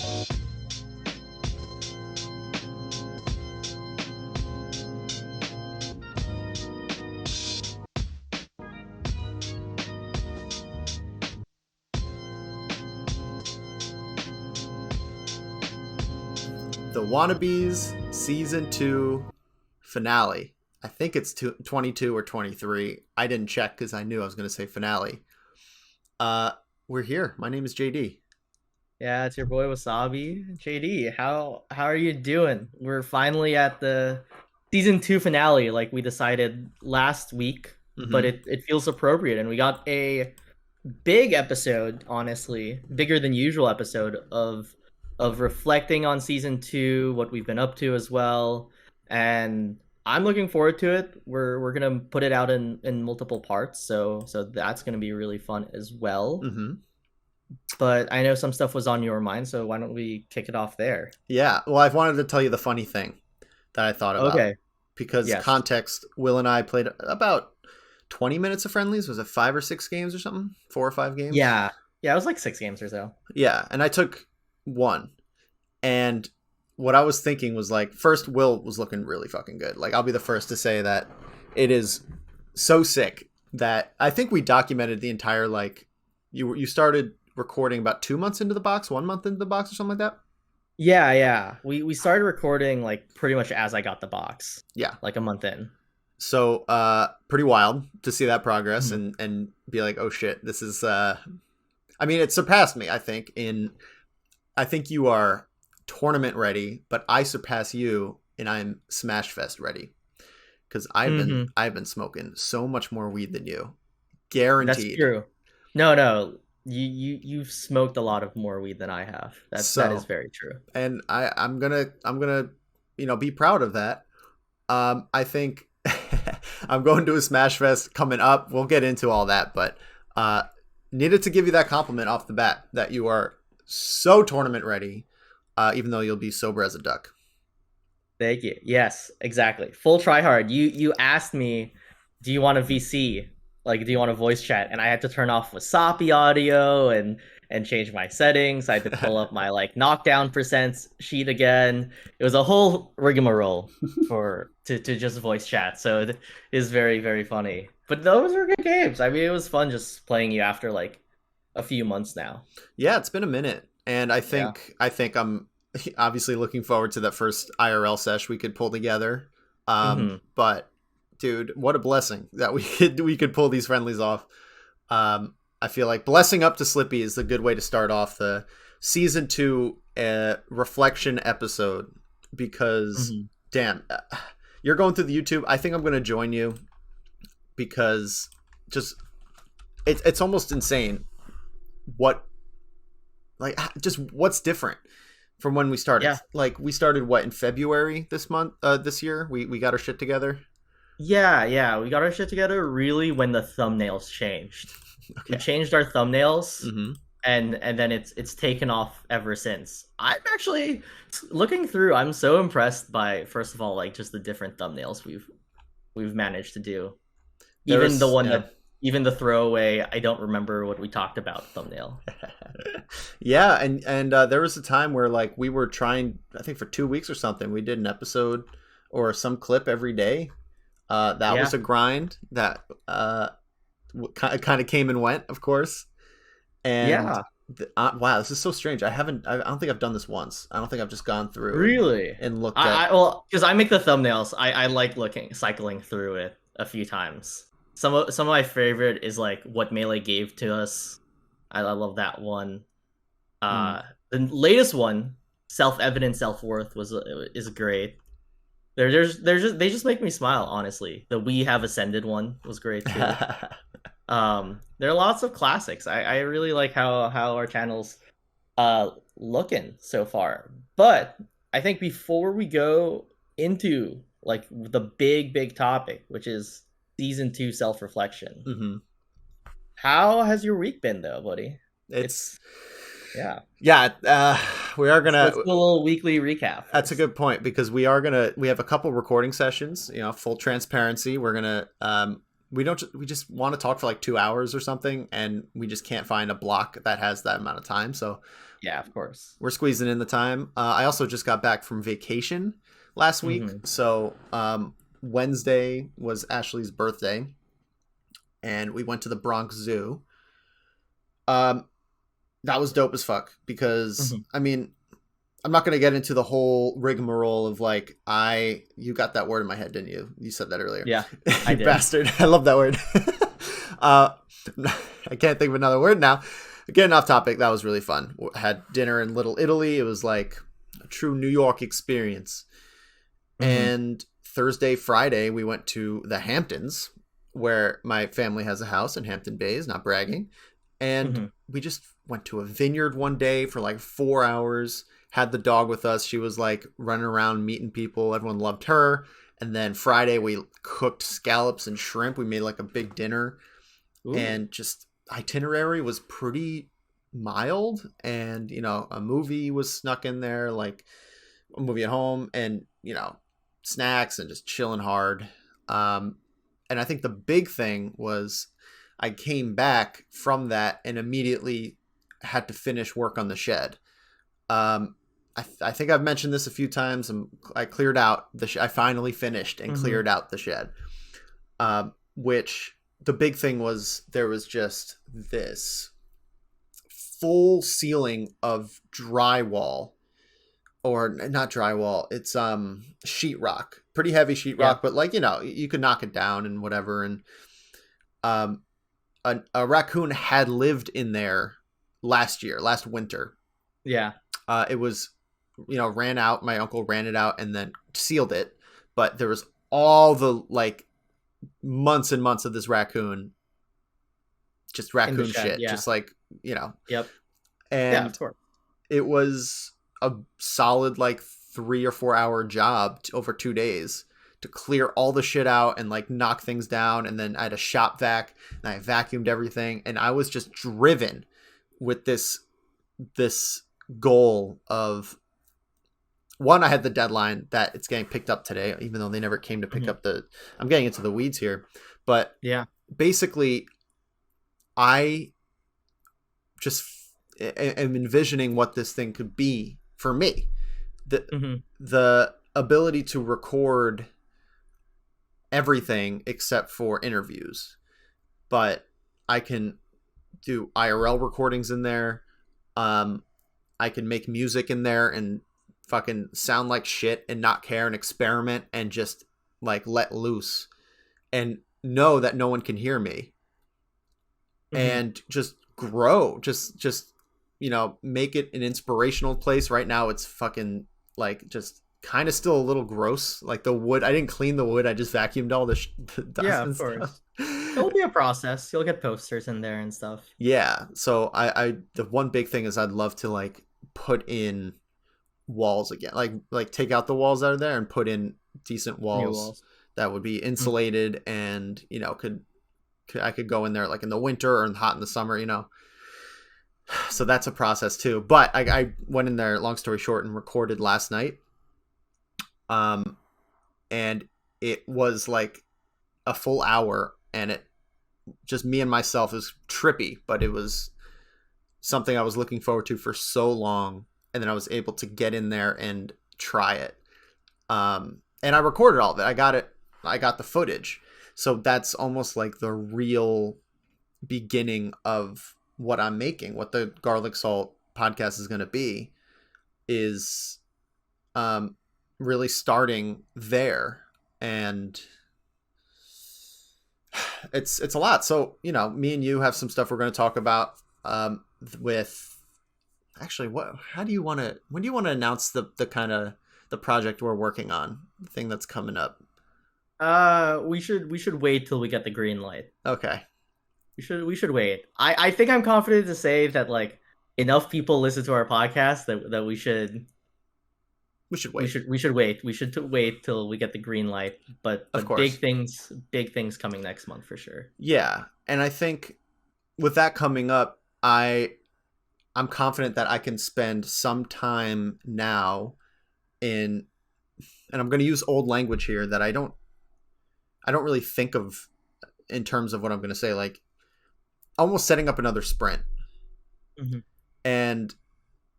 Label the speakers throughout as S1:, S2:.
S1: The Wannabes Season 2 finale. I think it's 22 or 23. I didn't check because I knew I was going to say finale. We're here. My name is JD.
S2: Yeah, it's your boy Wasabi. JD, how are you doing? We're finally at the season 2 finale like we decided last week, but it feels appropriate, and we got a big episode, honestly, bigger than usual episode of reflecting on season 2, what we've been up to as well. And I'm looking forward to it. We're gonna put it out in multiple parts, so that's gonna be really fun as well. But I know some stuff was on your mind, so why don't we kick it off there?
S1: Yeah, well, I've wanted to tell you the funny thing that I thought about.
S2: Okay.
S1: Because
S2: Yes.
S1: context, Will and I played about 20 minutes of friendlies. Was it 5 or 6 games or something? 4 or 5 games?
S2: Yeah. Yeah, it was like 6 games or so.
S1: Yeah, and I took 1. And what I was thinking was, like, first, Will was looking really fucking good. Like, I'll be the first to say that it is so sick that I think we documented the entire, like, you started recording about 2 months into the box, 1 month into the box or something like that?
S2: Yeah. We started recording like pretty much as I got the box.
S1: Yeah.
S2: Like a month in.
S1: So pretty wild to see that progress and be like, oh shit, this is I mean, it surpassed me, I think. I think you are tournament ready, but I surpass you and I'm Smash Fest ready. Because I've been smoking so much more weed than you. Guaranteed.
S2: That's true. No. You've smoked a lot of more weed than I have. That is very true.
S1: And I'm gonna be proud of that. I think I'm going to a Smash Fest coming up. We'll get into all that, but needed to give you that compliment off the bat that you are so tournament ready, even though you'll be sober as a duck.
S2: Thank you. Yes, exactly. Full try hard. You asked me, do you want a VC? Like, do you want a voice chat? And I had to turn off Wasabi audio and change my settings. I had to pull up my like knockdown percents sheet again. It was a whole rigmarole to just voice chat. So it is very, very funny. But those were good games. I mean, it was fun just playing you after like a few months now.
S1: Yeah, it's been a minute, and I think I'm obviously looking forward to that first IRL sesh we could pull together. But dude, what a blessing that we could pull these friendlies off. I feel like blessing up to Slippy is a good way to start off the season 2 reflection episode, because damn, you're going through the YouTube. I think I'm going to join you because just it's almost insane what's different from when we started.
S2: Yeah.
S1: Like, we started in February this year. We got our shit together.
S2: Yeah, we got our shit together really when the thumbnails changed.
S1: Okay.
S2: We changed our thumbnails, and then it's taken off ever since. I'm actually looking through. I'm so impressed by, first of all, like just the different thumbnails we've managed to do. Even the throwaway, I don't remember what we talked about thumbnail.
S1: Yeah, and there was a time where like we were trying, I think for 2 weeks or something, we did an episode or some clip every day. That was a grind that kind of came and went, of course. And wow, this is so strange. I don't think I've done this once. I don't think I've just gone through
S2: really
S1: and looked
S2: well, because I make the thumbnails. I like cycling through it a few times. Some of my favorite is like what Melee gave to us. I love that one. The latest one, Self-Evident Self-Worth, is great. They just make me smile, honestly. The We Have Ascended one was great too. There are lots of classics. I really like how our channel's looking so far. But I think before we go into like the big topic, which is season 2 self-reflection, how has your week been though, buddy?
S1: We are gonna
S2: Let's do a little weekly recap first.
S1: That's a good point, because we have a couple recording sessions, full transparency. We're gonna we just want to talk for like 2 hours or something, and we just can't find a block that has that amount of time, so
S2: Yeah, of course.
S1: We're squeezing in the time. I also just got back from vacation last week. So Wednesday was Ashley's birthday, and we went to the Bronx Zoo. That was dope as fuck because, I mean, I'm not going to get into the whole rigmarole of like, you got that word in my head, didn't you? You said that earlier.
S2: Yeah,
S1: I did. Bastard. I love that word. I can't think of another word now. Getting off topic, that was really fun. Had dinner in Little Italy. It was like a true New York experience. And Thursday, Friday, we went to the Hamptons, where my family has a house in Hampton Bays, not bragging. And we just went to a vineyard one day for like 4 hours, had the dog with us. She was like running around meeting people. Everyone loved her. And then Friday, we cooked scallops and shrimp. We made like a big dinner. Ooh. And just itinerary was pretty mild. And, you know, a movie was snuck in there, like a movie at home, and, you know, snacks and just chilling hard. And I think the big thing was I came back from that and immediately had to finish work on the shed. I think I've mentioned this a few times. I cleared out I finally finished and cleared out the shed, which the big thing was there was just this full ceiling of drywall, or not drywall. It's sheetrock, pretty heavy sheetrock, but like, you know, you could knock it down and whatever. And a raccoon had lived in there last winter. Yeah. It was, you know, ran out. My uncle ran it out and then sealed it. But there was all the like months and months of this raccoon, just raccoon shit. Yeah. Just like, you know. Yep. And of course. It was a solid like 3 or 4 hour job over 2 days to clear all the shit out and like knock things down. And then I had a shop vac and I vacuumed everything. And I was just driven with this goal of, one, I had the deadline that it's getting picked up today, even though they never came to pick up I'm getting into the weeds here, but yeah, basically I just am envisioning what this thing could be for me. The ability to record everything except for interviews, but I can do IRL recordings in there. I can make music in there and fucking sound like shit and not care and experiment and just like let loose and know that no one can hear me and just grow, just, you know, make it an inspirational place. Right now it's fucking like just kind of still a little gross. Like the wood, I didn't clean the wood. I just vacuumed all the dust. Yeah, of course.
S2: It'll be a process. You'll get posters in there and stuff.
S1: Yeah. So I the one big thing is I'd love to like put in walls again, like take out the walls that are there and put in decent walls that would be insulated and, you know, I could go in there like in the winter or hot in the summer, you know. So that's a process too. But I went in there, long story short, and recorded last night. And it was like a full hour, and it just me and myself is trippy, but it was something I was looking forward to for so long. And then I was able to get in there and try it. And I recorded all of it. I got the footage. So that's almost like the real beginning of what I'm making, what the Garlic Salt podcast is going to be, is really starting there. And it's a lot. So, you know, me and you have some stuff we're going to talk about with, actually, when do you want to announce the kind of the project we're working on, the thing that's coming up?
S2: We should wait till we get the green light.
S1: Okay.
S2: We should wait. I think I'm confident to say that like enough people listen to our podcast that we should wait. We should wait. We should wait till we get the green light. But of course, big things coming next month for sure.
S1: Yeah, and I think with that coming up, I'm confident that I can spend some time now and I'm going to use old language here that I don't really think of in terms of what I'm going to say, like almost setting up another sprint. And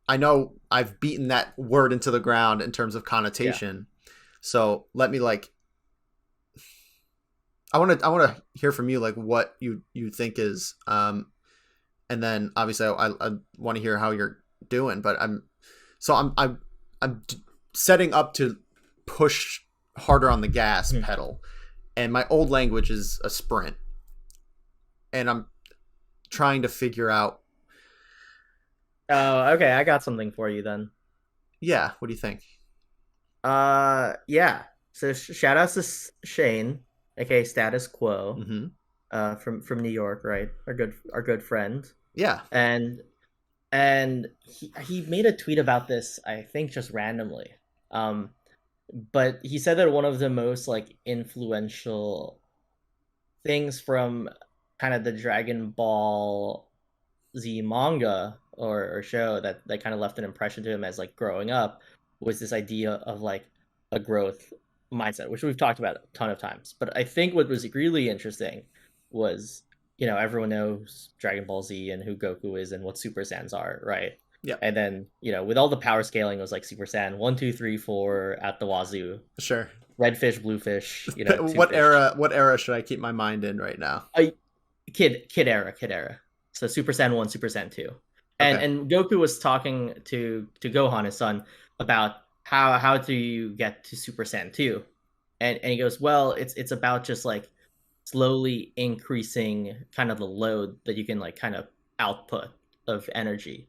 S1: I know I've beaten that word into the ground in terms of
S2: Yeah.
S1: connotation. So let me like, I want to hear from you like what you think is, and then obviously I want to hear how you're doing. But I'm setting up to push harder on the gas
S2: Mhm.
S1: pedal, and my old language is a sprint, and I'm trying to figure out.
S2: Oh, okay. I got something for you then.
S1: Yeah, what do you think?
S2: Yeah. So shout outs to Shane, aka Status Quo,
S1: Mm-hmm.
S2: from New York, right? Our good friend,
S1: Yeah.
S2: and he made a tweet about this. I think just randomly. Um, but he said that one of the most like influential things from kind of the Dragon Ball Z manga or show that kind of left an impression to him as like growing up was this idea of like a growth mindset, which we've talked about a ton of times. But I think what was really interesting was, everyone knows Dragon Ball Z and who Goku is and what Super Saiyans are, right?
S1: Yeah.
S2: And then, with all the power scaling, it was like Super Saiyan 1, 2, 3, 4 at the wazoo.
S1: Sure.
S2: Red fish, blue fish, two
S1: What
S2: fish.
S1: era? What era should I keep my mind in right now?
S2: I kid era. So Super Saiyan 1, Super Saiyan 2. And
S1: Okay.
S2: and Goku was talking to Gohan, his son, about how do you get to Super Saiyan 2? And he goes, "Well, it's about just like slowly increasing kind of the load that you can like kind of output of energy."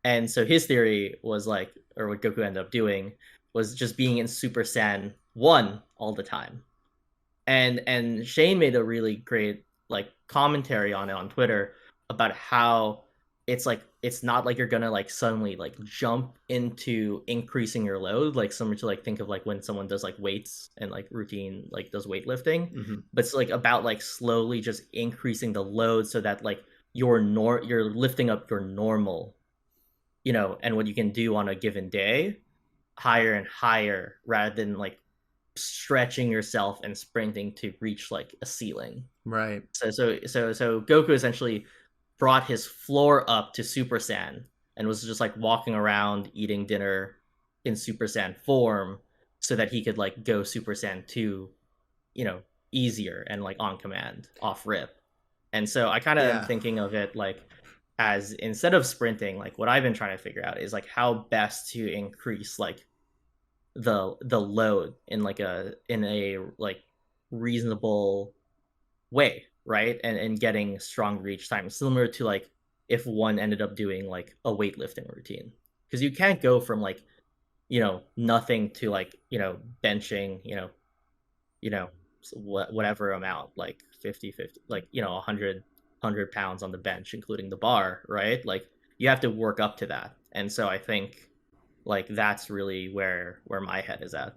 S2: And so his theory was like, or what Goku ended up doing was just being in Super Saiyan 1 all the time. And Shane made a really great like commentary on it on Twitter about how it's not like you're gonna like suddenly like jump into increasing your load, like similar to like think of like when someone does like weights and like routine like does weightlifting,
S1: Mm-hmm.
S2: but it's like about like slowly just increasing the load so that like you're lifting up your normal, and what you can do on a given day higher and higher rather than like stretching yourself and sprinting to reach like a ceiling.
S1: Right.
S2: So Goku essentially brought his floor up to Super Saiyan and was just like walking around eating dinner in Super Saiyan form so that he could like go Super Saiyan 2, easier and like on command, off rip. And so I kind of am
S1: Yeah.
S2: thinking of it like as instead of sprinting, like what I've been trying to figure out is like how best to increase like the load in a like reasonable way, right? And getting strong reach time, similar to like if one ended up doing like a weightlifting routine, because you can't go from like nothing to like benching you know whatever amount, like 50 50, like 100 pounds on the bench including the bar, right? Like you have to work up to that. And so I think like that's really where my head is at,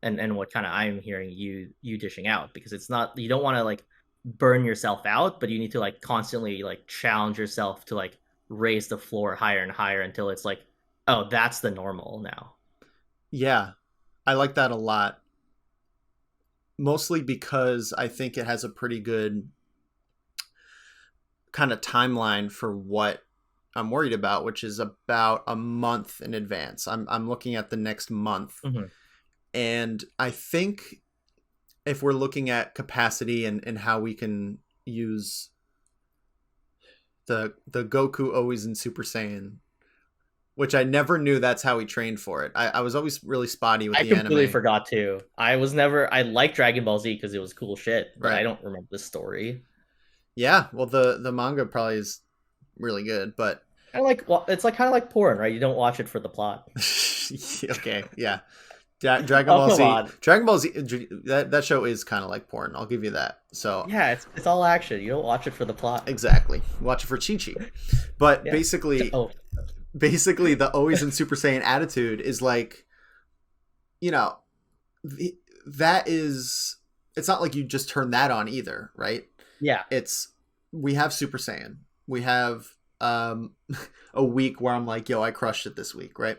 S2: and what kind of I'm hearing you dishing out, because it's not, you don't want to like burn yourself out, but you need to like constantly like challenge yourself to like raise the floor higher and higher until it's like, oh, that's the normal now.
S1: Yeah. I like that a lot. Mostly because I think it has a pretty good kind of timeline for what I'm worried about, which is about a month in advance. I'm looking at the next month.
S2: Mm-hmm.
S1: And I think if we're looking at capacity and how we can use the Goku always in Super Saiyan, which I never knew that's how he trained for it. I was always really spotty with
S2: I
S1: the
S2: completely
S1: anime.
S2: forgot too. I liked Dragon Ball Z because it was cool shit, but I
S1: Right.
S2: don't remember the story.
S1: Yeah, well the manga probably is really good, but
S2: I like, well, it's like kind of like porn, right? You don't watch it for the plot.
S1: okay, yeah. Dragon
S2: Oh,
S1: Ball
S2: come
S1: Z,
S2: on.
S1: that show is kind of like porn. I'll give you that. So
S2: Yeah, it's all action. You don't watch it for the plot.
S1: exactly, watch it for Chi Chi. But
S2: Yeah. Oh,
S1: basically, the always in Super Saiyan attitude is like, you know, that is. It's not like you just turn that on either, right?
S2: yeah.
S1: It's we have Super Saiyan. We have a week where I'm like, yo, I crushed it this week, right?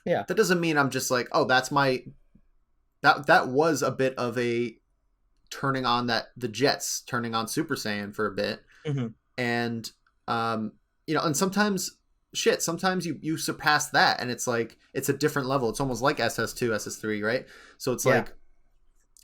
S2: Yeah.
S1: That doesn't mean I'm just like, oh, that's my that was a bit of a turning on the Jets turning on Super Saiyan for a bit,
S2: Hmm.
S1: and and sometimes shit, sometimes you surpass that, and it's like it's a different level. It's almost like SS2, SS3, right? So it's
S2: Yeah.
S1: like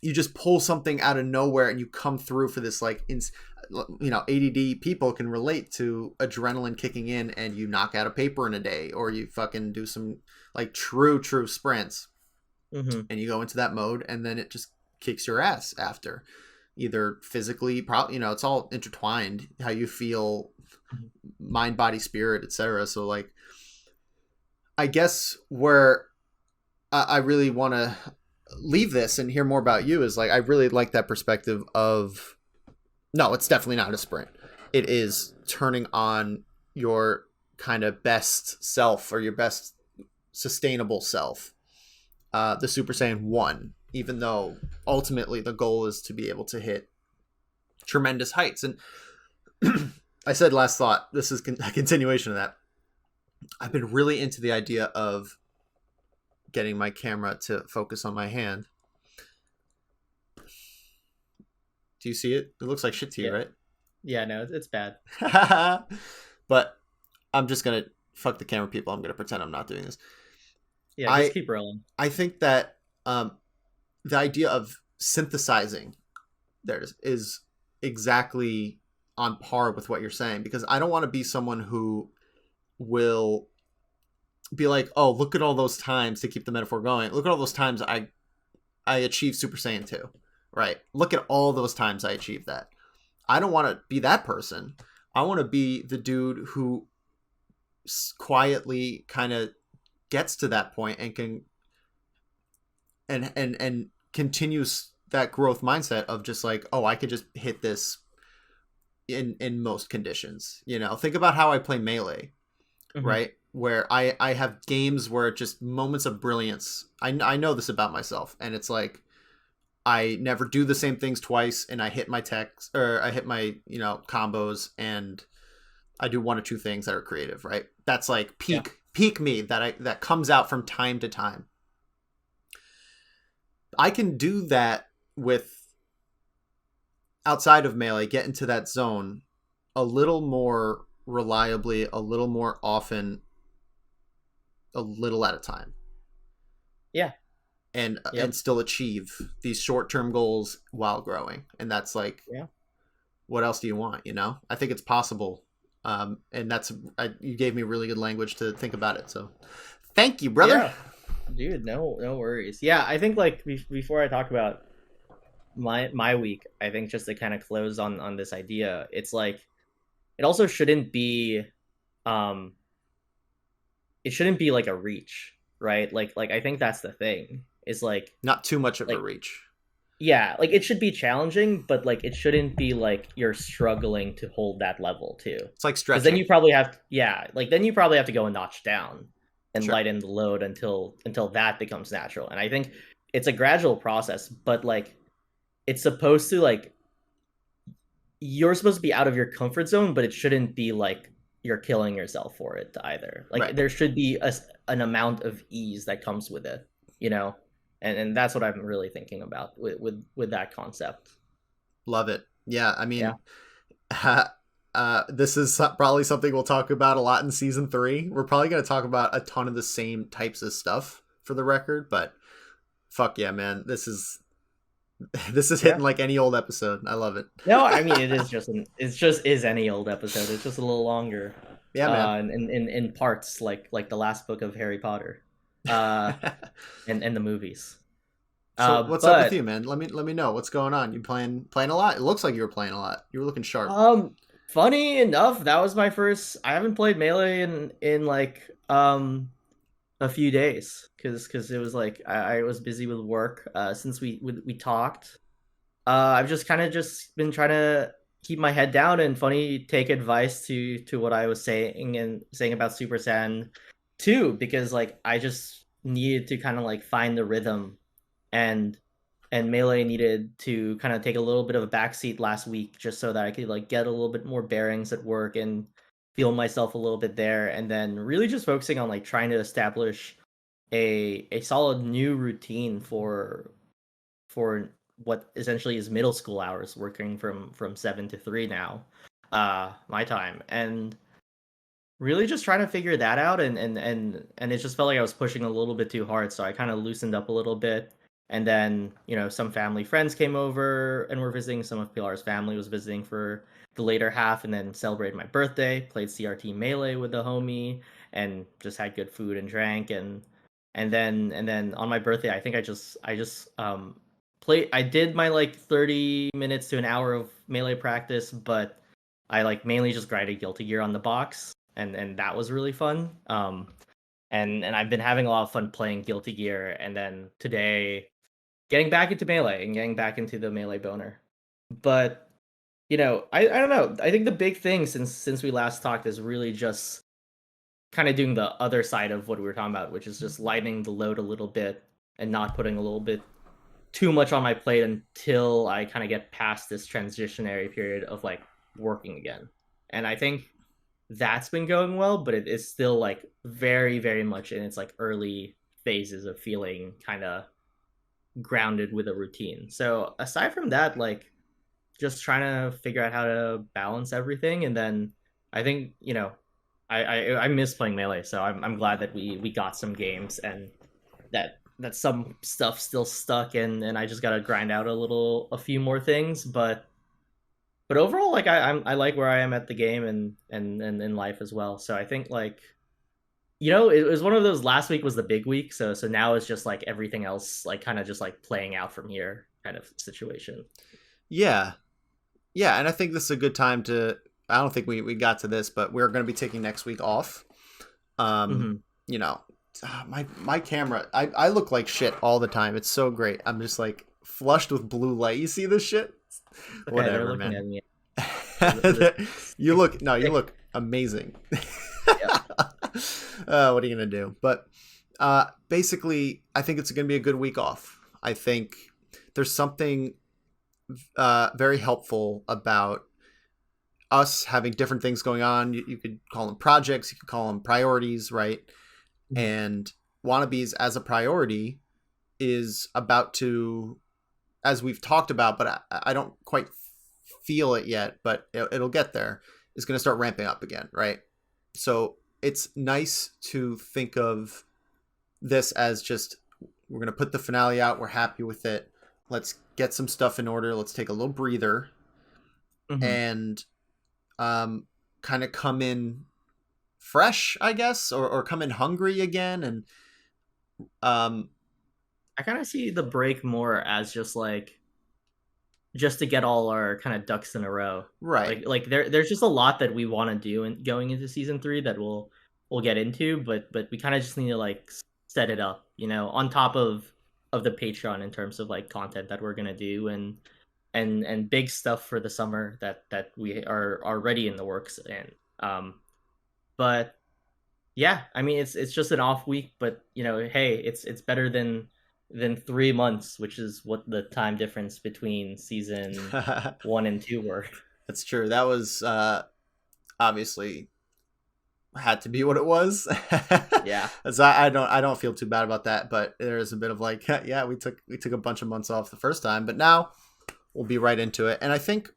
S1: you just pull something out of nowhere and you come through for this like ADD people can relate to adrenaline kicking in, and you knock out a paper in a day, or you fucking do some like true sprints,
S2: Mm-hmm.
S1: and you go into that mode, and then it just kicks your ass after, either physically, probably, it's all intertwined, how you feel, mind, body, spirit, etc. So like, I guess where I really want to leave this and hear more about you is like, I really like that perspective of, no, it's definitely not a sprint. It is turning on your kind of best self, or your best sustainable self, the Super Saiyan 1, even though ultimately the goal is to be able to hit tremendous heights. And I said last thought, this is a continuation of that. I've been really into the idea of getting my camera to focus on my hand. Do you see it? It looks like shit to you,
S2: Yeah.
S1: right?
S2: Yeah, no, it's bad.
S1: But I'm just going to fuck the camera people. I'm going to pretend I'm not doing this.
S2: Yeah, just keep rolling.
S1: I think that the idea of synthesizing, there it is exactly on par with what you're saying, because I don't want to be someone who will be like, oh, look at all those times, to keep the metaphor going. Look at all those times I achieved Super Saiyan 2. Right? Look at all those times I achieved that. I don't want to be that person. I want to be the dude who quietly kind of gets to that point and can and continues that growth mindset of just like, oh, I could just hit this in most conditions. Think about how I play Melee,
S2: Mm-hmm.
S1: right? Where I have games where just moments of brilliance. I know this about myself, and it's like I never do the same things twice, and I hit my techs, or I hit my combos, and I do one or two things that are creative, right? That's like
S2: Yeah.
S1: peak me, that comes out from time to time. I can do that with, outside of Melee, get into that zone a little more reliably, a little more often, a little at a time.
S2: Yeah.
S1: And
S2: Yep.
S1: still achieve these short-term goals while growing. And that's like,
S2: Yeah.
S1: what else do you want? I think it's possible. And you gave me really good language to think about it. So thank you, brother.
S2: Yeah. Dude, no worries. Yeah, I think like before I talk about my week, I think just to kind of close on this idea, it's like it also shouldn't be um it shouldn't be like a reach, right? Like I think that's the thing. Is
S1: Not too much of a
S2: like
S1: reach.
S2: yeah, like it should be challenging, but like it shouldn't be like you're struggling to hold that level too.
S1: It's like
S2: Because then
S1: stretching.
S2: you probably have yeah, like then you probably have to go a notch down and
S1: Sure.
S2: lighten the load until that becomes natural. And I think it's a gradual process, but like it's supposed to like you're supposed to be out of your comfort zone, but it shouldn't be like you're killing yourself for it either. Like
S1: Right.
S2: there should be an amount of ease that comes with it, you know? And that's what I'm really thinking about with that concept.
S1: Love it. Yeah. I
S2: Yeah.
S1: mean, this is probably something we'll talk about a lot in season 3. We're probably going to talk about a ton of the same types of stuff, for the record, but fuck yeah, man. This is hitting
S2: Yeah.
S1: like any old episode. I love it.
S2: No, I mean it's just is any old episode. It's just a little longer.
S1: Yeah, man.
S2: In parts like the last book of Harry Potter. Uh and the movies.
S1: So what's up with
S2: But
S1: you, man? Let me know what's going on. You playing a lot? It looks like you were playing a lot. You were looking sharp.
S2: funny enough, that was my first. I haven't played Melee in like a few days because it was like I was busy with work since we talked. I've just kind of just been trying to keep my head down and funny take advice to what I was saying about Super Saiyan 2 because like I just needed to kind of like find the rhythm and Melee needed to kind of take a little bit of a backseat last week just so that I could like get a little bit more bearings at work and feel myself a little bit there and then really just focusing on like trying to establish a solid new routine for what essentially is middle school hours working from 7 to 3 now my time and really just trying to figure that out, and it just felt like I was pushing a little bit too hard, so I kind of loosened up a little bit. And then, some family friends came over and were visiting. Some of Pilar's family was visiting for the later half, and then celebrated my birthday, played CRT Melee with the homie, and just had good food and drank. And then on my birthday, I think I just played. I did my like 30 minutes to an hour of Melee practice, but I like mainly just grinded Guilty Gear on the box, and that was really fun. And I've been having a lot of fun playing Guilty Gear, and then today getting back into Melee and getting back into the Melee boner. But I don't know. I think the big thing since we last talked is really just kind of doing the other side of what we were talking about, which is just lightening the load a little bit and not putting a little bit too much on my plate until I kind of get past this transitionary period of like working again. And I think that's been going well, but it is still like very, very much in its like early phases of feeling kind of grounded with a routine. So aside from that, like just trying to figure out how to balance everything, and then I think I miss playing Melee, so I'm glad that we got some games, and that some stuff still stuck, and I just gotta grind out a few more things, but overall, like I like where I am at the game, and in life as well. So I think like it was one of those. Last week was the big week, so now it's just like everything else like kind of just like playing out from here kind of situation.
S1: Yeah. Yeah, and I think this is a good time to. I don't think we got to this, but we're going to be taking next week off.
S2: Mm-hmm.
S1: You know, my camera, I look like shit all the time. It's so great. I'm just like flushed with blue light. You see this shit?
S2: Okay, they're
S1: Whatever,
S2: looking
S1: man.
S2: at me.
S1: You look no, you look amazing.
S2: Yeah.
S1: What are you gonna do? But basically, I think it's gonna be a good week off. I think there's something very helpful about us having different things going on. You could call them projects, you could call them priorities, right?
S2: Mhm.
S1: And Wannabes as a priority is about to, as we've talked about, but I don't quite feel it yet, but it'll get there, is going to start ramping up again, right? So it's nice to think of this as just, we're going to put the finale out, we're happy with it, let's get some stuff in order, let's take a little breather,
S2: Mhm.
S1: and kind of come in fresh, I guess, or come in hungry again. And um,
S2: I kind of see the break more as just to get all our kind of ducks in a row.
S1: right.
S2: There's just a lot that we want to do and going into season 3 that we'll get into, but we kind of just need to like set it up, on top of the Patreon in terms of like content that we're gonna do, and big stuff for the summer that we are already in the works. And but yeah, I mean it's just an off week, but hey, it's better than 3 months, which is what the time difference between season 1 and 2 were.
S1: That's true. That was obviously had to be what it was.
S2: Yeah.
S1: So I don't feel too bad about that, but there is a bit of like, yeah, we took a bunch of months off the first time, but now we'll be right into it. And I think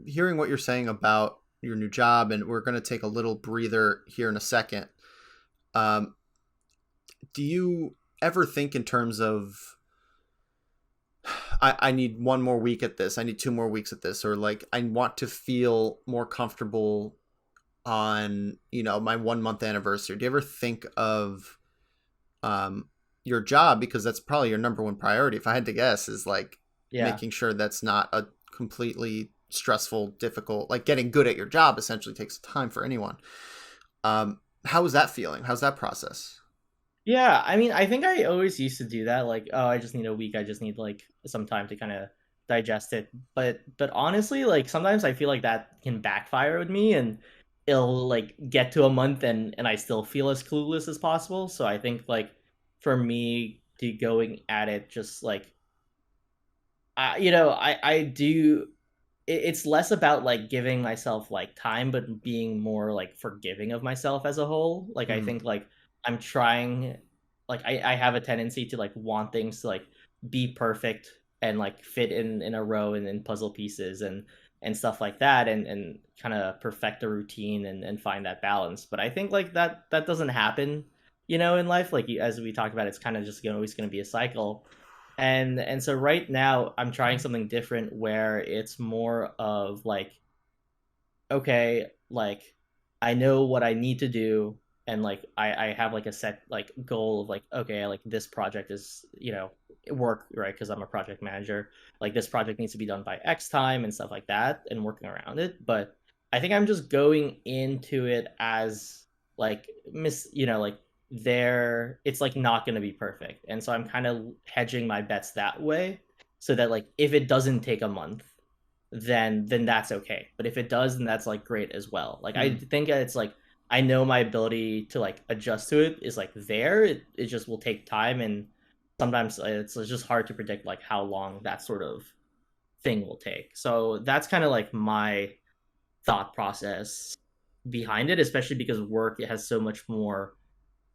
S1: hearing what you're saying about your new job, and we're going to take a little breather here in a second. Um, do you ever think in terms of, I need one more week at this, I need 2 more weeks at this, or like I want to feel more comfortable on my 1 month anniversary? Do you ever think of um, your job, because that's probably your number one priority, if I had to guess, is like
S2: Yeah.
S1: making sure that's not a completely stressful, difficult, like getting good at your job essentially takes time for anyone. How is that feeling? How's that process?
S2: Yeah, I mean, I think I always used to do that. Like, oh, I just need a week. I just need like some time to kind of digest it. But honestly, like sometimes I feel like that can backfire with me, and it'll like get to a month, and I still feel as clueless as possible. So I think like for me to going at it, just like I do. It's less about like giving myself like time, but being more like forgiving of myself as a whole. Like I
S1: Mm,
S2: think like I'm trying, like I have a tendency to like want things to like be perfect and like fit in a row and in puzzle pieces, and stuff like that, and kind of perfect the routine and find that balance. But I think like that doesn't happen, in life. Like as we talked about, it's kind of just always going to be a cycle. And so right now I'm trying something different where it's more of like, okay, like I know what I need to do, and like I have like a set like goal of like, okay, like this project is, work, right? Because I'm a project manager. Like this project needs to be done by X time and stuff like that, and working around it. But I think I'm just going into it as like like there, it's like not going to be perfect, and so I'm kind of hedging my bets that way, so that like if it doesn't take a month, then that's okay. But if it does, then that's like great as well. Like I
S1: Hmm.
S2: think it's like I know my ability to like adjust to it is like there. It just will take time, and sometimes it's just hard to predict like how long that sort of thing will take. So that's kind of like my thought process behind it, especially because work, it has so much more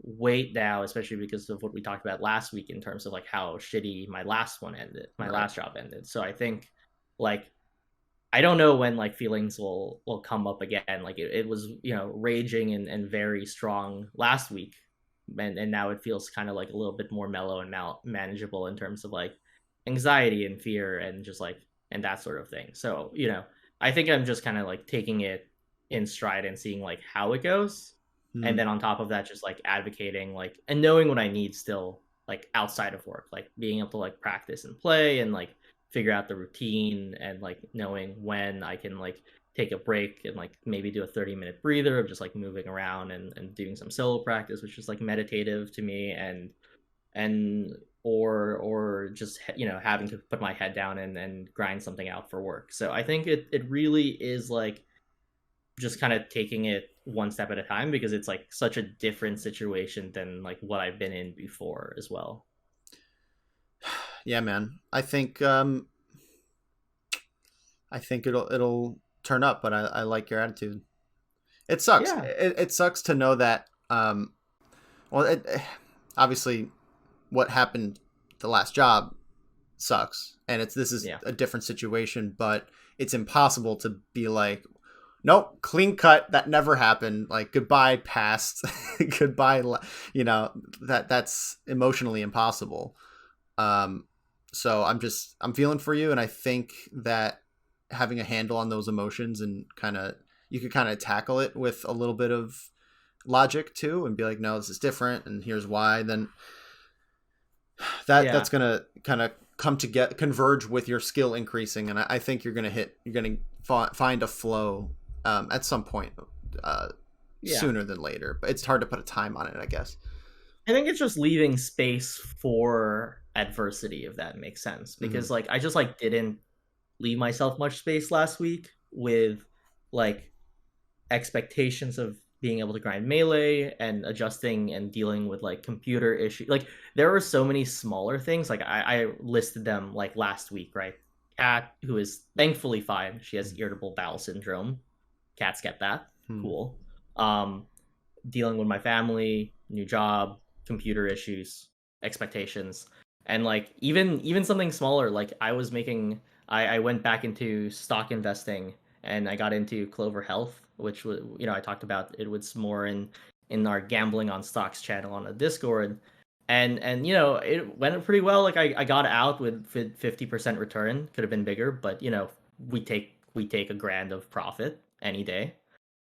S2: weight now, especially because of what we talked about last week in terms of like how shitty my
S1: Right.
S2: last job ended. So I think like I don't know when like feelings will come up again. Like it was, raging and very strong last week, and now it feels kind of like a little bit more mellow and manageable in terms of like anxiety and fear and just like and that sort of thing. So I think I'm just kind of like taking it in stride and seeing like how it goes, and
S1: Hmm.
S2: then on top of that, just like advocating like and knowing what I need still like outside of work, like being able to like practice and play and like figure out the routine, and like knowing when I can like take a break and like maybe do a 30-minute breather of just like moving around and doing some solo practice, which is like meditative to me, and or just having to put my head down and grind something out for work. So I think it really is like just kind of taking it one step at a time, because it's like such a different situation than like what I've been in before as well.
S1: Yeah, man. I think it'll turn up, but I like your attitude. It sucks.
S2: Yeah.
S1: It sucks to know that. Well, obviously, what happened the last job sucks, and this is
S2: Yeah.
S1: a different situation, but it's impossible to be like, nope, clean cut. That never happened. Like goodbye, past. Goodbye. That's emotionally impossible. Um, so I'm feeling for you, and I think that having a handle on those emotions and you could kind of tackle it with a little bit of logic too, and be like, no, this is different, and here's why. Then that's
S2: Yeah.
S1: gonna kind of come to get converge with your skill increasing, and I think you're gonna find a flow at some point, uh,
S2: Yeah.
S1: sooner than later. But it's hard to put a time on it, I guess.
S2: I think it's just leaving space for adversity, if that makes sense.
S1: Hmm.
S2: Because like I just like didn't leave myself much space last week with like expectations of being able to grind melee and adjusting and dealing with like computer issues. Like there were so many smaller things. Like I listed them like last week, right? Cat, who is thankfully fine. She has irritable bowel syndrome. Cats get that.
S1: Hmm.
S2: Cool. Um, Dealing with my family, new job, computer issues, expectations, and like even something smaller. Like I went back into stock investing, and I got into Clover Health, which was I talked about it was more in our gambling on stocks channel on the Discord, and it went pretty well. Like I got out with 50% return. Could have been bigger, but we take a grand of profit any day,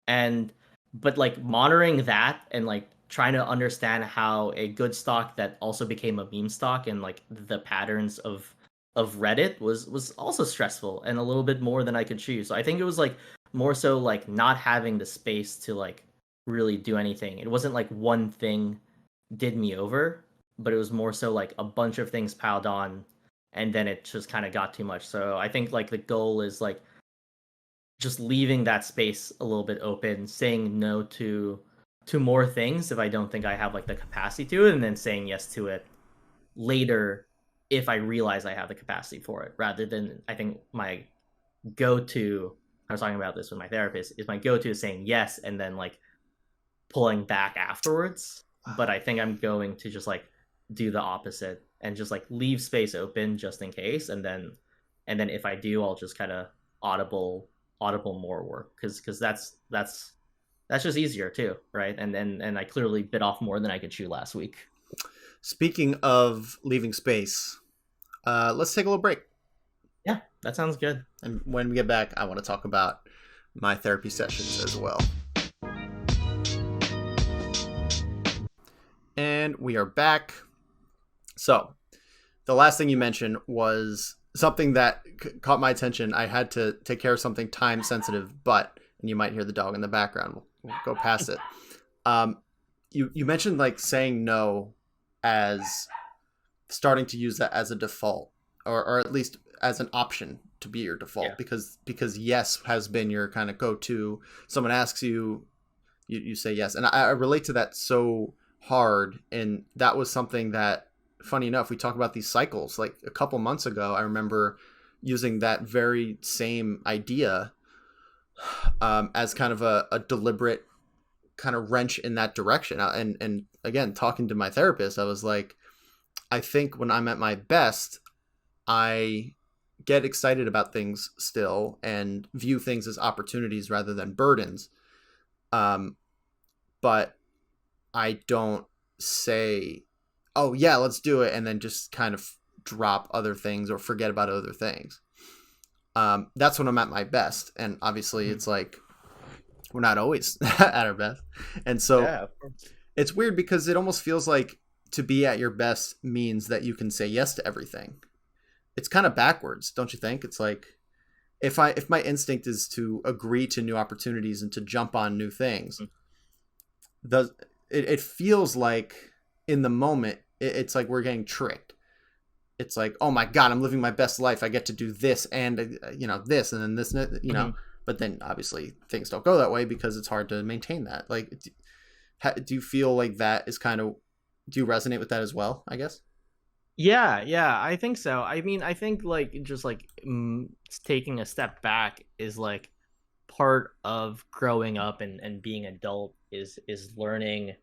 S2: and but like monitoring that and like trying to understand how a good stock that also became a meme stock and like the patterns of Reddit was also stressful and a little bit more than I could choose. So I think it was like more so like not having the space to like really do anything. It wasn't like one thing did me over, but it was more so like a bunch of things piled on, and then it just kind of got too much. So I think like the goal is like just leaving that space a little bit open, saying no to more things if I don't think I have like the capacity to it, and then saying yes to it later if I realize I have the capacity for it. Rather than, I think my go to, I was talking about this with my therapist, is my go to is saying yes and then like pulling back afterwards. But I think I'm going to just like do the opposite and just like leave space open just in case, and then if I do, I'll just kind of audible more work, because that's just easier too, right? And I clearly bit off more than I could chew last week.
S1: Speaking of leaving space, let's take a little break.
S2: Yeah, that sounds good.
S1: And when we get back, I want to talk about my therapy sessions as well. And we are back. So, the last thing you mentioned was something that caught my attention. I had to take care of something time sensitive, and you might hear the dog in the background. We'll go past it. You mentioned like saying no as starting to use that as a default, or at least as an option to be your default, because yes has been your kind of go-to. Someone asks you, you say yes, and I relate to that so hard. And that was something that, funny enough, we talk about these cycles. Like a couple months ago, I remember using that very same idea as kind of a deliberate kind of wrench in that direction. And again, talking to my therapist, I was like, I think when I'm at my best, I get excited about things still and view things as opportunities rather than burdens. But I don't say, oh yeah, let's do it, and then just kind of drop other things or forget about other things. That's when I'm at my best. And obviously it's like, we're not always at our best. And so it's weird because it almost feels like to be at your best means that you can say yes to everything. It's kind of backwards, don't you think? It's like, if my instinct is to agree to new opportunities and to jump on new things, it feels like in the moment, it's like we're getting tricked. It's like, oh my God, I'm living my best life. I get to do this and, this and then this, but then obviously things don't go that way because it's hard to maintain that. Like, do you feel like that is kind of, do you resonate with that as well, I guess?
S2: Yeah, I think so. I mean, I think like just like taking a step back is like part of growing up and being adult is learning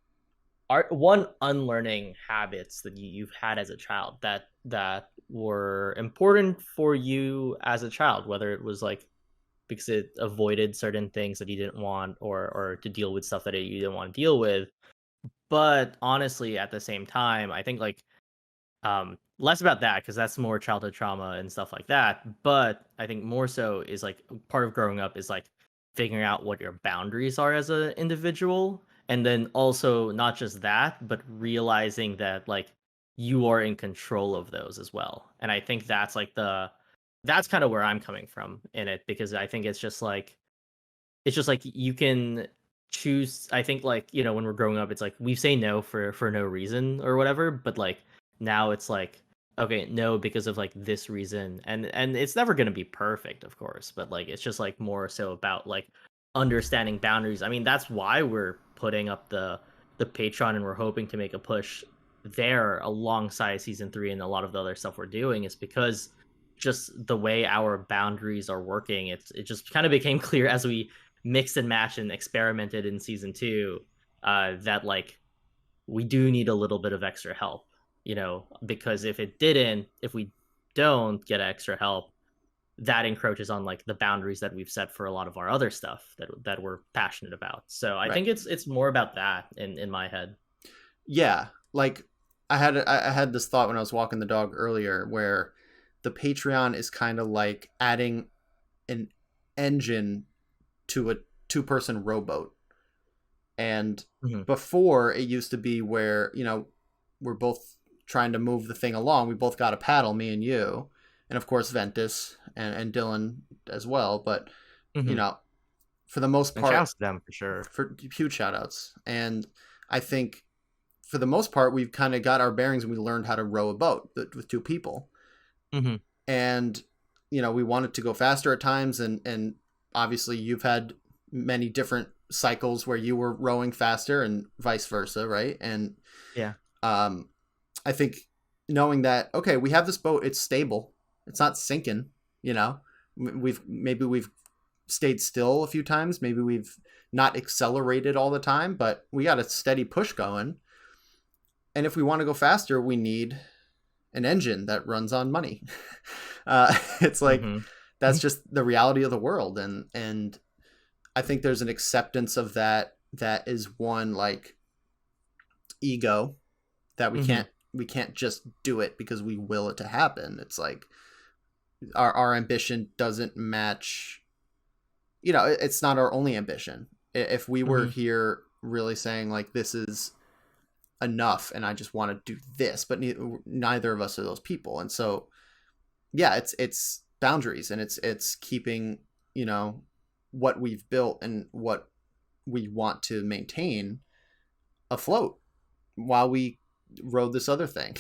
S2: unlearning habits that you've had as a child that were important for you as a child, whether it was like because it avoided certain things that you didn't want, or to deal with stuff that you didn't want to deal with. But honestly, at the same time, I think like less about that because that's more childhood trauma and stuff like that. But I think more so is like part of growing up is like figuring out what your boundaries are as an individual, and then also not just that, but realizing that like you are in control of those as well. And I think that's like that's kind of where I'm coming from in it, because I think it's just like you can choose. I think like, when we're growing up, it's like we say no for no reason or whatever, but like now it's like, okay, no, because of like this reason. And it's never going to be perfect, of course, but like it's just like more so about like understanding boundaries. I mean, that's why we're putting up the Patreon, and we're hoping to make a push there alongside season 3 and a lot of the other stuff we're doing, is because just the way our boundaries are working, it just kind of became clear as we mixed and matched and experimented in season 2, that like we do need a little bit of extra help, because if we don't get extra help, that encroaches on like the boundaries that we've set for a lot of our other stuff that we're passionate about. So I think it's more about that in my head.
S1: Yeah, like I had this thought when I was walking the dog earlier, where the Patreon is kind of like adding an engine to a 2-person rowboat. And before, it used to be where, we're both trying to move the thing along. We both got a paddle, me and you, and of course Ventus and Dylan as well. But for the most part,
S2: and shouts to them for sure.
S1: For huge shout outs. And I think for the most part, we've kind of got our bearings and we learned how to row a boat with 2 people. And we wanted to go faster at times, and obviously you've had many different cycles where you were rowing faster and vice versa, right? And I think knowing that, okay, we have this boat, it's stable, it's not sinking, we've stayed still a few times, maybe we've not accelerated all the time, but we got a steady push going. And if we want to go faster, we need an engine that runs on money. It's like that's just the reality of the world. And I think there's an acceptance of that is one, like, ego, that
S2: Mm-hmm.
S1: we can't just do it because we will it to happen. It's like our ambition doesn't match, it's not our only ambition. If we were
S2: Mm-hmm.
S1: here really saying, like, this is enough and I just want to do this, but neither of us are those people. And so, yeah, it's boundaries, and it's keeping, what we've built and what we want to maintain afloat while we rode this other thing.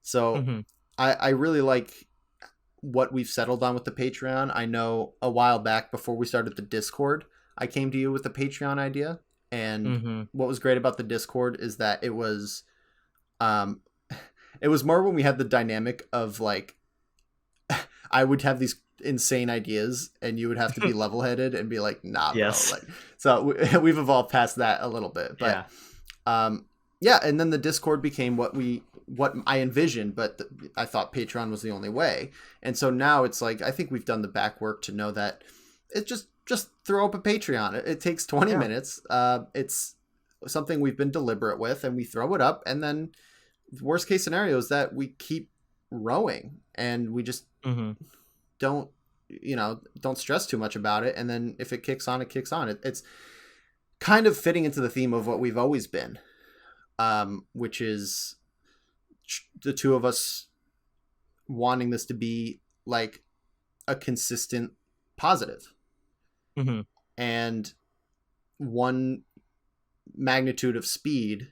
S1: So
S2: Mm-hmm.
S1: I really like what we've settled on with the Patreon. I know a while back, before we started the Discord, I came to you with the Patreon idea. And
S2: Mm-hmm.
S1: what was great about the Discord is that um it was more when we had the dynamic of, like, I would have these insane ideas and you would have to be level-headed and be like, nah, bro.
S2: Yes.
S1: Like, so we've evolved past that a little bit. But
S2: Yeah.
S1: yeah, and then the Discord became what I envisioned, but I thought Patreon was the only way. And so now it's like, I think we've done the back work to know that it just throw up a Patreon. It takes 20
S2: Yeah.
S1: minutes. It's something we've been deliberate with, and we throw it up, and then worst case scenario is that we keep rowing and we just
S2: Mm-hmm.
S1: don't don't stress too much about it. And then if it kicks on, it kicks on. It's kind of fitting into the theme of what we've always been, which is the two of us wanting this to be like a consistent positive.
S2: Mm-hmm.
S1: And one magnitude of speed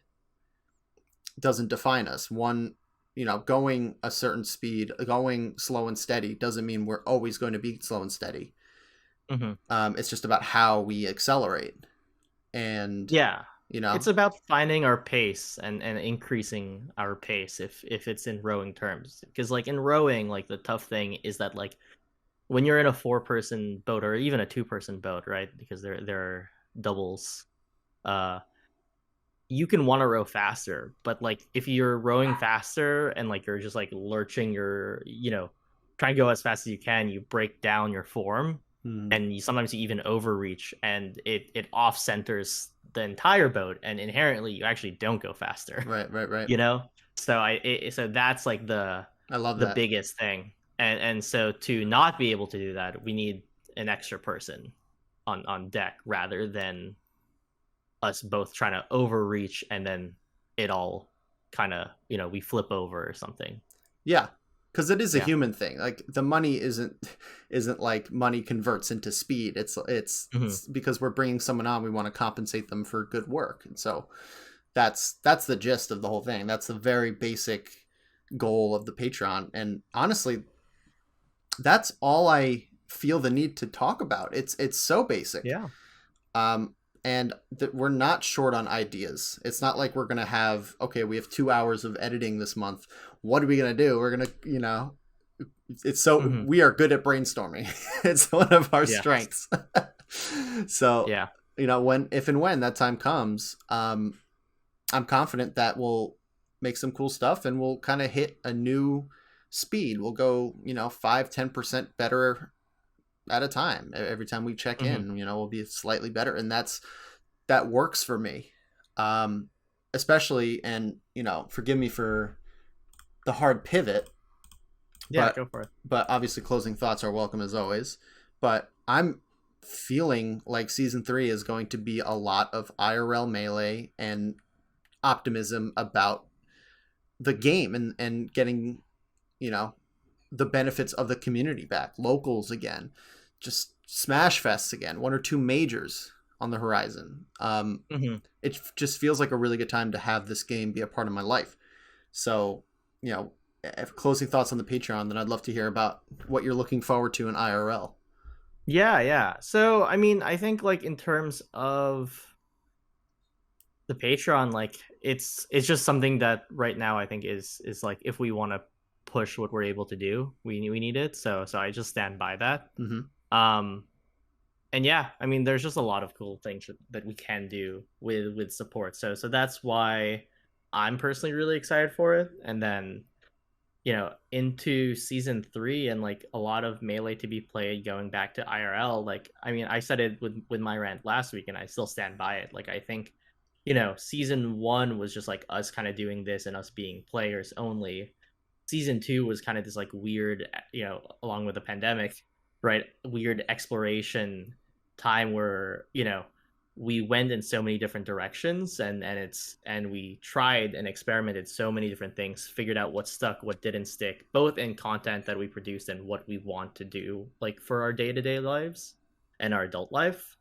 S1: doesn't define us. One, going a certain speed, going slow and steady doesn't mean we're always going to be slow and steady.
S2: Mm-hmm.
S1: It's just about how we accelerate. And,
S2: Yeah.
S1: you know,
S2: It's about finding our pace and increasing our pace if it's in rowing terms. Because like in rowing, like the tough thing is that like when you're in a 4-person boat or even a 2-person boat, right? Because there are doubles, uh you can want to row faster, but like if you're rowing faster and like you're just like lurching your, trying to go as fast as you can, you break down your form,
S1: mm,
S2: and sometimes you even overreach, and it off centers the entire boat, and inherently you actually don't go faster.
S1: right, right, right.
S2: you know so so that's like
S1: I love
S2: the
S1: that.
S2: biggest thing. And so to not be able to do that, we need an extra person on deck rather than us both trying to overreach, and then it all kind of, we flip over or something.
S1: Yeah. Because it is a
S2: Yeah.
S1: human thing. Like, the money isn't like money converts into speed.
S2: Hmm.
S1: It's because we're bringing someone on. We want to compensate them for good work. And so that's the gist of the whole thing. That's the very basic goal of the Patreon. And honestly, that's all I feel the need to talk about. It's so basic.
S2: Yeah.
S1: Um, and that we're not short on ideas. It's not like we're gonna have, okay, we have 2 hours of editing this month. What are we gonna do? We're gonna, it's so,
S2: Hmm.
S1: we are good at brainstorming. It's one of our
S2: Yeah.
S1: strengths. So,
S2: Yeah.
S1: when, if and when that time comes, I'm confident that we'll make some cool stuff, and we'll kind of hit a new speed. We'll go, 5-10% better at a time. Every time we check
S2: Hmm.
S1: in, we'll be slightly better. And that works for me. Especially, and, forgive me for the hard pivot,
S2: Yeah,
S1: but
S2: go for it.
S1: obviously closing thoughts are welcome as always. But I'm feeling like season 3 is going to be a lot of IRL melee and optimism about the game, and getting, you know, the benefits of the community back, locals again, just smash fests again, one or two majors on the horizon.
S2: Hmm.
S1: It just feels like a really good time to have this game be a part of my life. So, if closing thoughts on the Patreon, then I'd love to hear about what you're looking forward to in IRL.
S2: Yeah, yeah. So I mean, I think like in terms of the Patreon, like it's just something that right now I think is like if we want to push what we're able to do, we need it. So I just stand by that.
S1: Mm-hmm.
S2: Um and yeah, I mean there's just a lot of cool things that we can do with support. So that's why I'm personally really excited for it. And then into season 3 and like a lot of Melee to be played going back to IRL. Like, I mean, I said it with my rant last week and I still stand by it. Like, I think, season 1 was just like us kind of doing this and us being players only. Season 2 was kind of this like weird, along with the pandemic, right? Weird exploration time where, we went in so many different directions and we tried and experimented so many different things, figured out what stuck, what didn't stick, both in content that we produced and what we want to do like for our day-to-day lives and our adult life.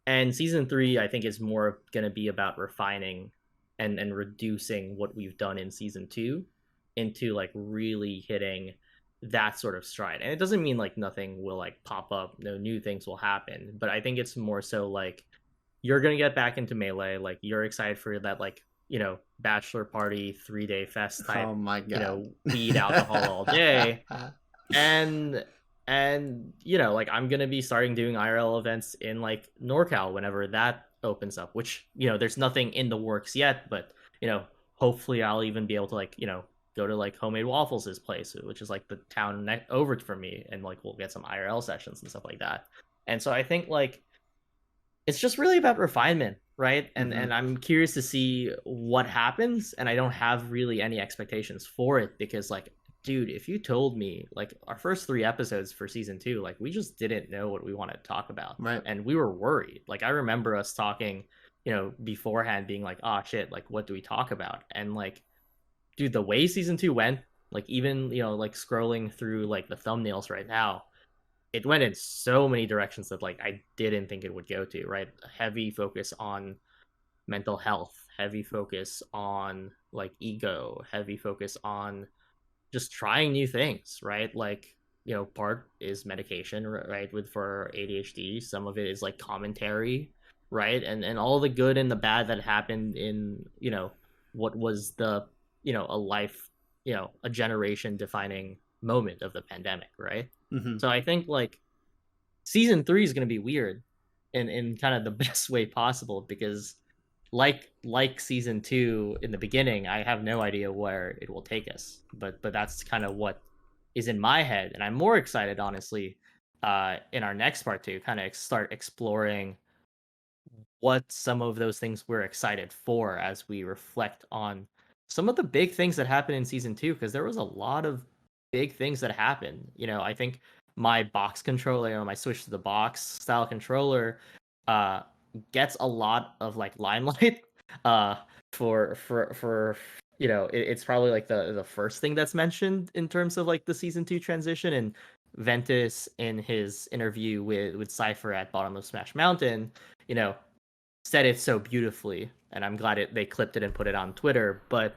S2: And season 3 I think is more going to be about refining and reducing what we've done in season 2 into like really hitting that sort of stride. And it doesn't mean like nothing will like pop up, no new things will happen, but I think it's more so like you're gonna get back into Melee. Like you're excited for that, like bachelor party 3-day fest type.
S1: Oh my god.
S2: Weed alcohol all day, and like I'm gonna be starting doing IRL events in like NorCal whenever that opens up. Which there's nothing in the works yet, but hopefully I'll even be able to like go to like Homemade Waffles' place, which is like the town over for me, and like we'll get some IRL sessions and stuff like that. And so I think like it's just really about refinement, right? And I'm curious to see what happens, and I don't have really any expectations for it because like dude, if you told me like our first 3 episodes for season 2, like we just didn't know what we wanted to talk about.
S1: Right.
S2: And we were worried. Like I remember us talking, beforehand being like, "Oh shit, like what do we talk about?" And like dude, the way season 2 went, like even, like scrolling through like the thumbnails right now, it went in so many directions that like I didn't think it would go to, right? A heavy focus on mental health, heavy focus on like ego, heavy focus on just trying new things, right? Like, part is medication, right? With for ADHD, some of it is like commentary, right? And all the good and the bad that happened in, what was the, a life, a generation defining moment of the pandemic, right?
S1: Mm-hmm.
S2: So I think like season 3 is going to be weird in kind of the best way possible because like season 2 in the beginning, I have no idea where it will take us. But that's kind of what is in my head, and I'm more excited honestly in our next part to kind of start exploring what some of those things we're excited for as we reflect on some of the big things that happened in season 2 because there was a lot of big things that happened. I think my box controller, my switch to the box style controller uh gets a lot of like limelight uh for it's probably like the first thing that's mentioned in terms of like the season 2 transition. And Ventus in his interview with Cypher at Bottom of Smash Mountain, you know said it so beautifully, and I'm glad they clipped it and put it on Twitter. But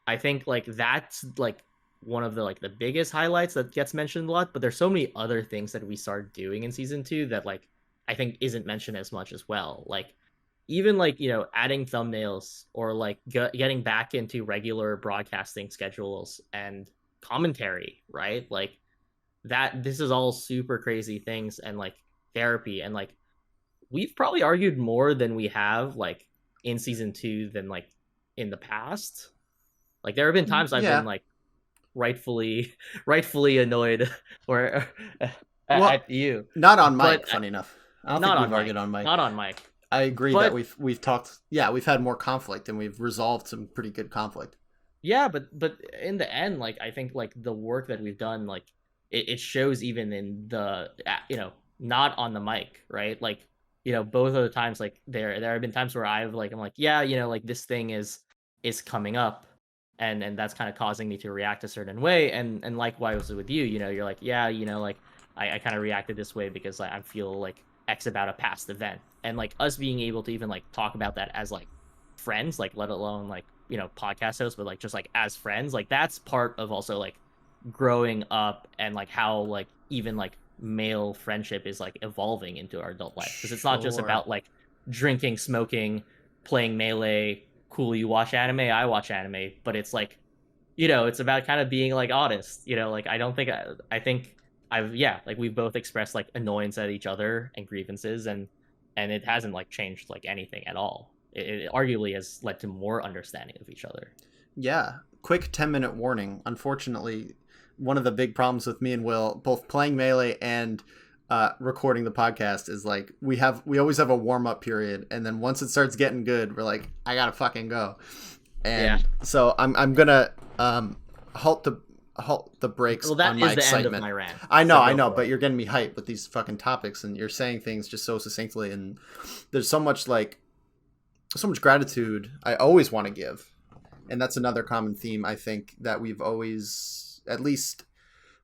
S2: I think like that's like one of the like the biggest highlights that gets mentioned a lot. But there's so many other things that we started doing in season 2 that like I think isn't mentioned as much as well. Like even like adding thumbnails or like getting back into regular broadcasting schedules and commentary, right? Like that this is all super crazy things, and like therapy, and like we've probably argued more than we have like in season 2 than like in the past. Like there have been times I've been
S1: Yeah.
S2: like rightfully rightfully annoyed or
S1: Well,
S2: at you,
S1: not on
S2: but
S1: mic, funny enough. I don't think
S2: not
S1: we've
S2: on
S1: argued
S2: mic,
S1: on mic.
S2: not on mic.
S1: I agree that
S2: But
S1: we've talked, yeah, we've had more conflict and we've resolved some pretty good conflict.
S2: yeah, but in the end, like I think like the work that we've done, like it shows even in the not on the mic, right? Like both of the times, like there have been times where I'm like yeah, like this thing is coming up, and that's kind of causing me to react a certain way, and likewise with you, you're like yeah, like I kind of reacted this way because like I feel like X about a past event, and like us being able to even like talk about that as like friends, like let alone like podcast hosts, but like just like as friends, like that's part of also like growing up and like how like even like male friendship is like evolving into our adult life, because it's not just
S1: Sure.
S2: about like drinking, smoking, playing Melee. Cool, you watch anime, I watch anime, but it's like it's about kind of being like honest. Like I don't think I think I've yeah, like we've both expressed like annoyance at each other and grievances, and it hasn't like changed like anything at all. It arguably has led to more understanding of each other.
S1: Yeah. quick 10-minute warning. Unfortunately, one of the big problems with me and Will, both playing Melee and recording the podcast, is like we always have a warm up period, and then once it starts getting good, we're like, I gotta fucking go. And so I'm gonna halt the brakes
S2: Well, that
S1: on my
S2: is the
S1: excitement.
S2: end of my rant.
S1: I know, but you're getting me hyped with these fucking topics, and you're saying things just so succinctly, and there's so much gratitude I always want to give. And that's another common theme, I think, that we've always at least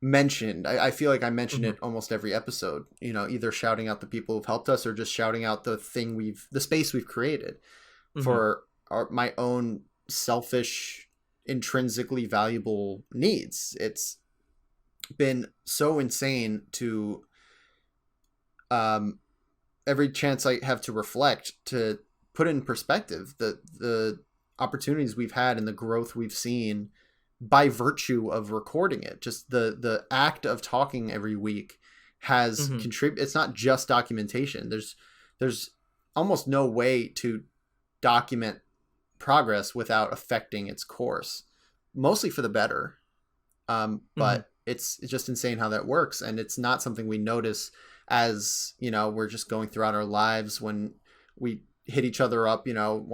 S1: mentioned. I feel like I mention it almost every episode, you know, either shouting out the people who've helped us or just shouting out the space we've created for my own selfish, intrinsically valuable needs. It's been so insane to every chance I have to reflect, to put in perspective the opportunities we've had and the growth we've seen by virtue of recording it. Just the act of talking every week has contributed. It's not just documentation. There's almost no way to document progress without affecting its course, mostly for the better. But it's just insane how that works. And it's not something we notice as, you know, we're just going throughout our lives when we hit each other up, you know,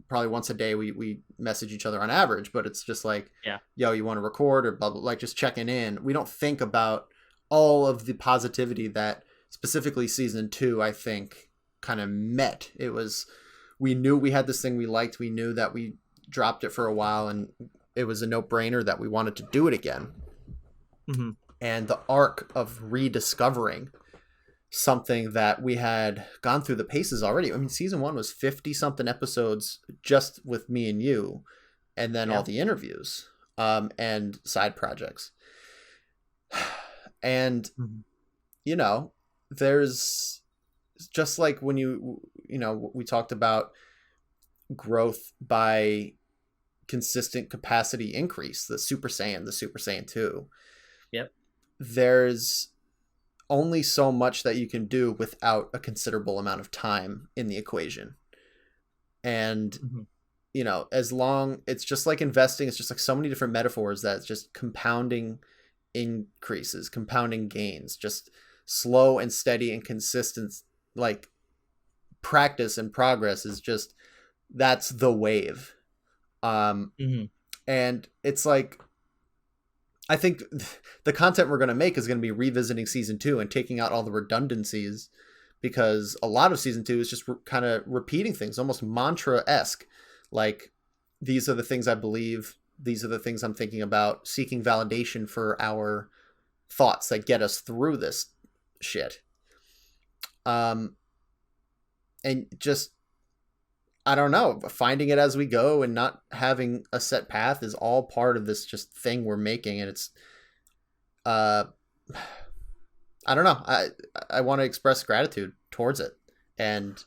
S1: probably once a day we message each other on average, but it's just like, yo, you want to record, or blah, blah, like just checking in. We don't think about all of the positivity that specifically season 2, I think, kind of met. It was, we knew we had this thing we liked. We knew that we dropped it for a while, and it was a no-brainer that we wanted to do it again. And the arc of rediscovering something that we had gone through the paces already. I mean, season 1 was 50 something episodes just with me and you, and then all the interviews, and side projects. And, you know, there's just like when you know, we talked about growth by consistent capacity increase, the Super Saiyan 2. There's only so much that you can do without a considerable amount of time in the equation. And, you know, it's just like investing. It's just like so many different metaphors that it's just compounding increases, compounding gains, just slow and steady and consistent, like practice and progress is just, that's the wave. And it's like, I think the content we're going to make is going to be revisiting season 2 and taking out all the redundancies, because a lot of season 2 is just kind of repeating things, almost mantra-esque. Like, these are the things I believe. These are the things I'm thinking about, seeking validation for our thoughts that get us through this shit. And just, I don't know, finding it as we go and not having a set path is all part of this just thing we're making. And it's, I don't know. I want to express gratitude towards it. And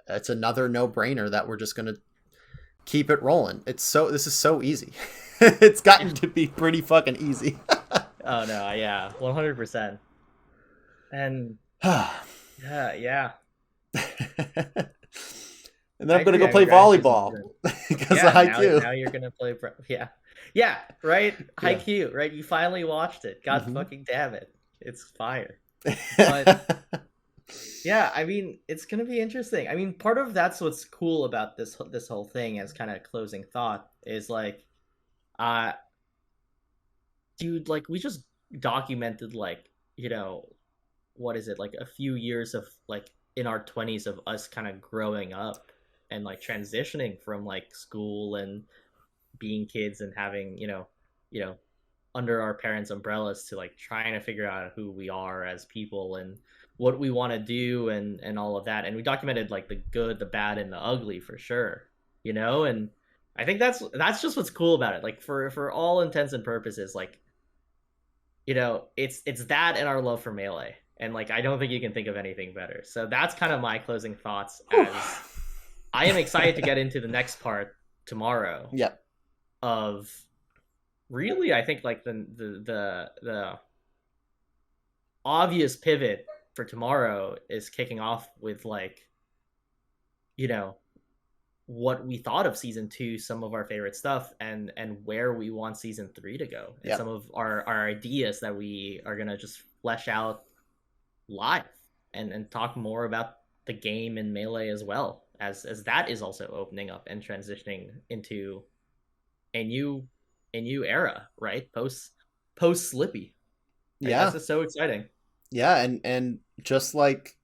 S1: it's another no-brainer that we're just going to keep it rolling. This is so easy. It's gotten to be pretty fucking easy.
S2: Oh no. Yeah. 100%. And yeah.
S1: And then I'm going to go play volleyball because of Haikyuu.
S2: Now you're going to play. Yeah. Right. Haikyuu. Right. You finally watched it. God fucking damn it. It's fire. But yeah, I mean, it's going to be interesting. I mean, part of that's what's cool about this whole thing as kind of closing thought is like, dude, like we just documented like, you know, what is it? Like a few years of like in our 20s of us kind of growing up and like transitioning from like school and being kids and having, you know, under our parents' umbrellas to like trying to figure out who we are as people and what we want to do and all of that. And we documented like the good, the bad, and the ugly for sure, you know? And I think that's just what's cool about it. Like for all intents and purposes, like, you know, it's that and our love for Melee. And like, I don't think you can think of anything better. So that's kind of my closing thoughts as I am excited to get into the next part tomorrow.
S1: Yep.
S2: Of really, I think like the obvious pivot for tomorrow is kicking off with like, you know, what we thought of season 2, some of our favorite stuff, and where we want season 3 to go, and some of our ideas that we are gonna just flesh out live, and talk more about the game in Melee as well, as that is also opening up and transitioning into a new era, right? Post Slippy.
S1: Yeah,
S2: this is so exciting.
S1: Yeah, and just like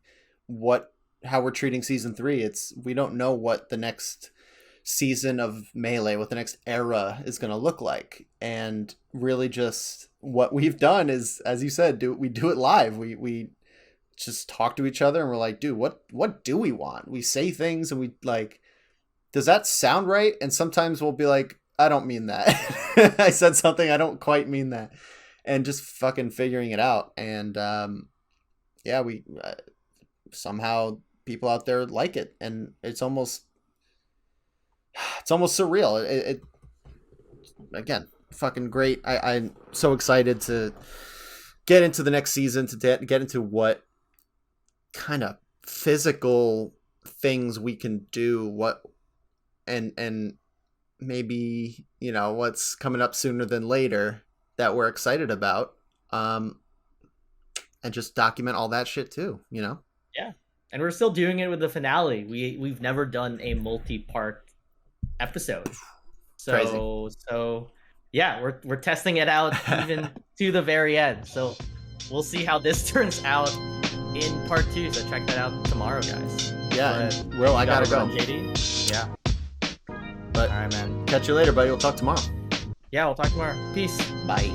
S1: how we're treating season 3, we don't know what the next season of Melee, what the next era is going to look like, and really just what we've done is, as you said, we do it live. We just talk to each other and we're like, dude, what do we want? We say things and we like, does that sound right? And sometimes we'll be like, I don't mean that. I said something, I don't quite mean that. And just fucking figuring it out. And yeah, we somehow people out there like it, and it's almost surreal. It again, fucking great. I'm so excited to get into the next season, to get into what kind of physical things we can do, and maybe, you know, what's coming up sooner than later that we're excited about, and just document all that shit too, you know?
S2: Yeah. And we're still doing it with the finale. We've never done a multi-part episode. So yeah, we're testing it out even to the very end. So we'll see how this turns out in part 2. So check that out tomorrow, guys.
S1: Yeah, Will, I gotta go.
S2: JD. Yeah.
S1: But
S2: all right, man.
S1: Catch you later, buddy. We'll talk tomorrow.
S2: Yeah, we'll talk tomorrow. Peace.
S1: Bye.